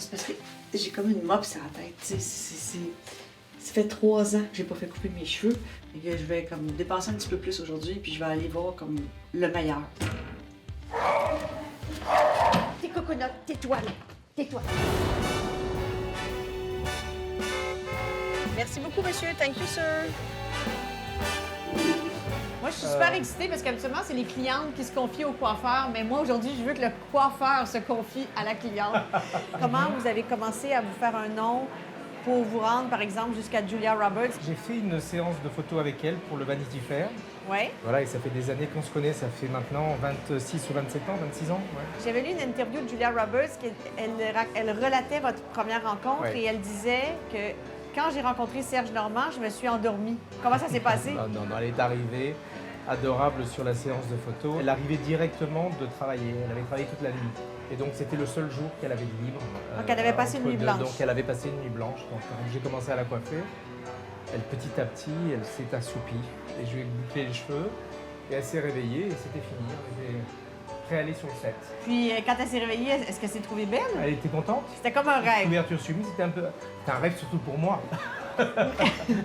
c'est parce que j'ai comme une mop sur la tête. Ça fait 3 ans que j'ai pas fait couper mes cheveux. Et que je vais comme dépenser un petit peu plus aujourd'hui, puis je vais aller voir comme le meilleur. Tes coconuts, tais-toi là. Tais-toi. Merci beaucoup, monsieur. Thank you, sir. Moi, je suis super excitée parce qu'habituellement, c'est les clientes qui se confient au coiffeur, mais moi, aujourd'hui, je veux que le coiffeur se confie à la cliente. Comment vous avez commencé à vous faire un nom pour vous rendre, par exemple, jusqu'à Julia Roberts? J'ai fait une séance de photos avec elle pour le Vanity Fair. Oui. Voilà, et ça fait des années qu'on se connaît, ça fait maintenant 26 ou 27 ans, 26 ans. Ouais. J'avais lu une interview de Julia Roberts, elle relatait votre première rencontre et elle disait que quand j'ai rencontré Serge Normand, je me suis endormie. Comment ça s'est passé? Non, elle est arrivée adorable sur la séance de photos. Elle arrivait directement de travailler, elle avait travaillé toute la nuit. Et donc c'était le seul jour qu'elle avait de libre. Donc elle avait passé une nuit blanche. Donc elle avait passé une nuit blanche. Donc quand j'ai commencé à la coiffer, elle petit à petit, elle s'est assoupie. Et je lui ai bouclé les cheveux. Et elle s'est réveillée et c'était fini. Elle était prête à aller sur le set. Puis quand elle s'est réveillée, est-ce qu'elle s'est trouvée belle? Elle était contente. C'était comme un rêve. Couverture subie, c'était un rêve surtout pour moi.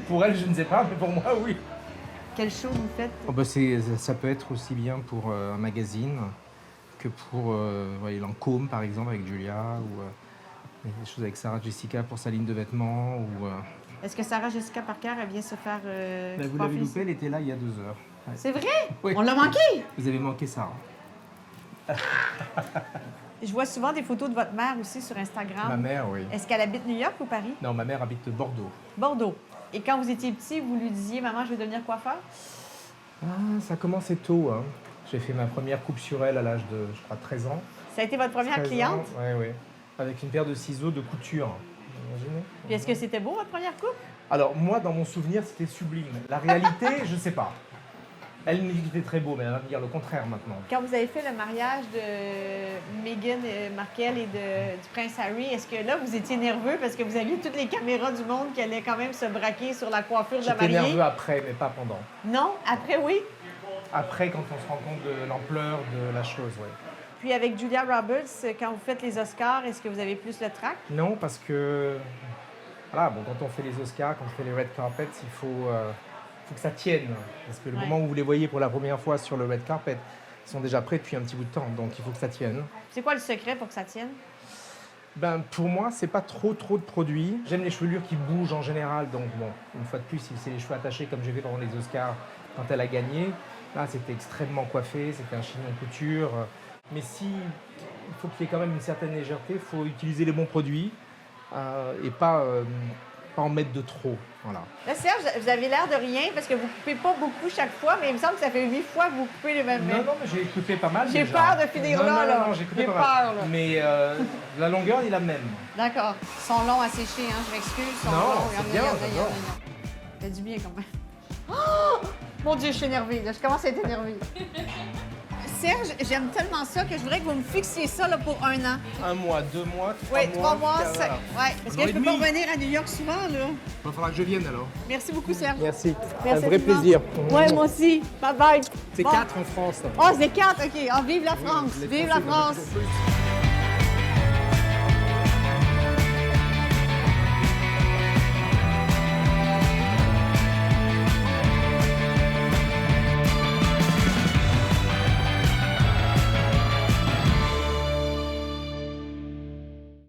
Pour elle, je ne sais pas, mais pour moi, oui. Quel show vous faites? Oh bah ça peut être aussi bien pour un magazine que pour Lancôme, par exemple, avec Julia, ou des choses avec Sarah Jessica pour sa ligne de vêtements. Ou, Est-ce que Sarah Jessica Parker, elle vient se faire vous l'avez loupé, elle était là il y a 2 heures. Ouais. C'est vrai? Oui. On l'a manqué? Vous avez manqué Sarah. Je vois souvent des photos de votre mère aussi sur Instagram. Ma mère, oui. Est-ce qu'elle habite New York ou Paris? Non, ma mère habite Bordeaux. Bordeaux. Et quand vous étiez petit, vous lui disiez « Maman, je vais devenir coiffeur » ? Ah, ça a commencé tôt. Hein. J'ai fait ma première coupe sur elle à l'âge de, je crois, 13 ans. Ça a été votre première cliente? Oui. Avec une paire de ciseaux de couture. Vous imaginez? Puis est-ce que c'était beau, votre première coupe? Alors, moi, dans mon souvenir, c'était sublime. La réalité, je ne sais pas. Elle me dit que c'était très beau, mais elle va me dire le contraire maintenant. Quand vous avez fait le mariage de Meghan Markle et du prince Harry, est-ce que là, vous étiez nerveux parce que vous aviez toutes les caméras du monde qui allaient quand même se braquer sur la coiffure de la mariée? J'étais nerveux après, mais pas pendant. Non? Après, oui? Après, quand on se rend compte de l'ampleur de la chose, oui. Puis avec Julia Roberts, quand vous faites les Oscars, est-ce que vous avez plus le trac? Non, parce que voilà, bon, quand on fait les Oscars, quand on fait les red carpets, il faut que ça tienne. Parce que le moment où vous les voyez pour la première fois sur le red carpet, ils sont déjà prêts depuis un petit bout de temps, donc il faut que ça tienne. C'est quoi le secret pour que ça tienne? Ben, pour moi, c'est pas trop de produits. J'aime les chevelures qui bougent en général, donc bon, une fois de plus, si c'est les cheveux attachés comme j'ai fait pendant les Oscars quand elle a gagné, là c'était extrêmement coiffé, c'était un chignon couture. Mais si il faut qu'il y ait quand même une certaine légèreté, il faut utiliser les bons produits et pas en mettre de trop. Voilà. Là, Serge, vous avez l'air de rien parce que vous coupez pas beaucoup chaque fois, mais il me semble que ça fait 8 fois que vous coupez les mêmes. Non, mais j'ai coupé pas mal. J'ai déjà. peur de finir là. Non, j'ai coupé pas mal. Là. Mais la longueur est la même. D'accord. Ils sont longs à sécher, hein, je m'excuse. Ils sont Non, longs. c'est bien, j'adore. Ça fait du bien quand même. Oh! Mon Dieu, je suis énervée. Là. Je commence à être énervée. Serge, j'aime tellement ça que je voudrais que vous me fixiez ça là, pour 1 an. 1 mois, 2 mois, 3 mois. Oui, 3 mois, voilà. 5. Ouais, parce que je peux pas revenir à New York souvent, là. Il va falloir que je vienne alors. Merci beaucoup, Serge. Merci. Merci un vrai infiniment. plaisir. Oui, moi aussi. Bye bye. C'est 4 en France. Oh, c'est 4, OK. Oh, vive la France. Vive la France.